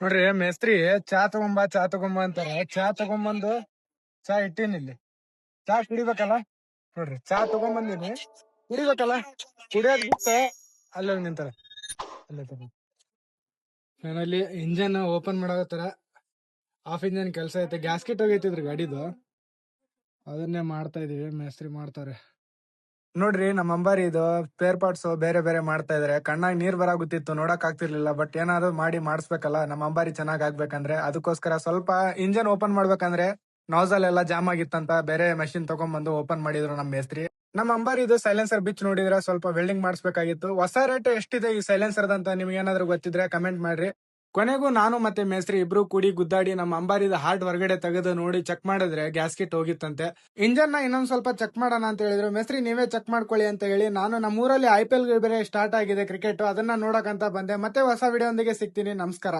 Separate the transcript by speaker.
Speaker 1: ನೋಡ್ರಿ ಮೇಸ್ತ್ರಿ ಚಾ ತಗೊಂಬ ಅಂತಾರ. ಚಾ ತಗೊಂಬಂದು ಚಾ ಇಟ್ಟೀನಿ ಇಲ್ಲಿ. ಚಾ ಕುಡಿಬೇಕಲ್ಲ. ನೋಡ್ರಿ ಚಾ ತಗೊಂಬಂದಿನಿ, ಕುಡಿಬೇಕಲ್ಲ. ಕುಡಿಯೋದ್ ಬಿಟ್ಟು ಅಲ್ಲ ನಿಂತಾರ. ಫೈನಲಿ ಇಂಜನ್ ಓಪನ್ ಮಾಡಾಕತ್ತಾರ. ಆಫ್ ಇಂಜನ್ ಕೆಲಸ ಐತೆ. ಗ್ಯಾಸ್ಕೆಟ್ ಹೋಗೈತಿದ್ರಿ ಗಾಡಿದು, ಅದನ್ನೇ ಮಾಡ್ತಾ ಇದೀವಿ. ಮೇಸ್ತ್ರಿ ಮಾಡ್ತಾರೆ. ನೋಡ್ರಿ ನಮ್ಮ ಅಂಬಾರಿ ಇದು ಸ್ಪೇರ್ ಪಾರ್ಟ್ಸ್ ಬೇರೆ ಬೇರೆ ಮಾಡ್ತಾ ಇದಾರೆ. ಕಣ್ಣಾಗ ನೀರ್ ಬರಾಗುತ್ತಿತ್ತು, ನೋಡಕ್ ಆಗ್ತಿರ್ಲಿಲ್ಲ. ಬಟ್ ಏನಾದ್ರು ಮಾಡಿ ಮಾಡಿಸ್ಬೇಕಲ್ಲ ನಮ್ಮ ಅಂಬಾರಿ ಚೆನ್ನಾಗ್ ಆಗ್ಬೇಕಂದ್ರೆ. ಅದಕ್ಕೋಸ್ಕರ ಸ್ವಲ್ಪ ಇಂಜನ್ ಓಪನ್ ಮಾಡ್ಬೇಕಂದ್ರೆ ನಾಸಲ್ ಎಲ್ಲ ಜಾಮ್ ಆಗಿತ್ತಂತ ಬೇರೆ ಮಷಿನ್ ತಗೊಂಡ್ಬಂದು ಓಪನ್ ಮಾಡಿದ್ರು ನಮ್ಮ ಮೇಸ್ತ್ರಿ. ನಮ್ಮ ಅಂಬಾರಿ ಇದು ಸೈಲೆನ್ಸರ್ ಬಿಚ್ ನೋಡಿದ್ರೆ ಸ್ವಲ್ಪ ವೆಲ್ಡಿಂಗ್ ಮಾಡಿಸ್ಬೇಕಾಗಿತ್ತು. ಹೊಸ ರೇಟ್ ಎಷ್ಟಿದೆ ಈ ಸೈಲೆನ್ಸರ್ ಅಂತ ನಿಮ್ಗೆ ಏನಾದ್ರು ಗೊತ್ತಿದ್ರೆ ಕಮೆಂಟ್ ಮಾಡ್ರಿ. ಕೊನೆಗೂ ನಾನು ಮತ್ತೆ ಮೇಸ್ತ್ರಿ ಇಬ್ರು ಕೂಡಿ ಗುದ್ದಾಡಿ ನಮ್ಮ ಅಂಬಾರಿದ ಹಾರ್ಟ್ ಹೊರಗಡೆ ತೆಗೆದು ನೋಡಿ ಚೆಕ್ ಮಾಡಿದ್ರೆ ಗ್ಯಾಸ್ಕೆಟ್ ಹೋಗಿತ್ತಂತೆ. ಇಂಜನ್ ನ ಇನ್ನೊಂದ್ ಸ್ವಲ್ಪ ಚೆಕ್ ಮಾಡೋಣ ಅಂತ ಹೇಳಿದ್ರು. ಮೇಸ್ತ್ರಿ ನೀವೇ ಚೆಕ್ ಮಾಡ್ಕೊಳ್ಳಿ ಅಂತ ಹೇಳಿ ನಾನು ನಮ್ಮೂರಲ್ಲಿ IPL ಬೇರೆ ಸ್ಟಾರ್ಟ್ ಆಗಿದೆ ಕ್ರಿಕೆಟ್, ಅದನ್ನ ನೋಡಕಂತ ಬಂದೆ. ಮತ್ತೆ ಹೊಸ ವಿಡಿಯೋ ಒಂದಿಗೆ ಸಿಗ್ತೀನಿ. ನಮಸ್ಕಾರ.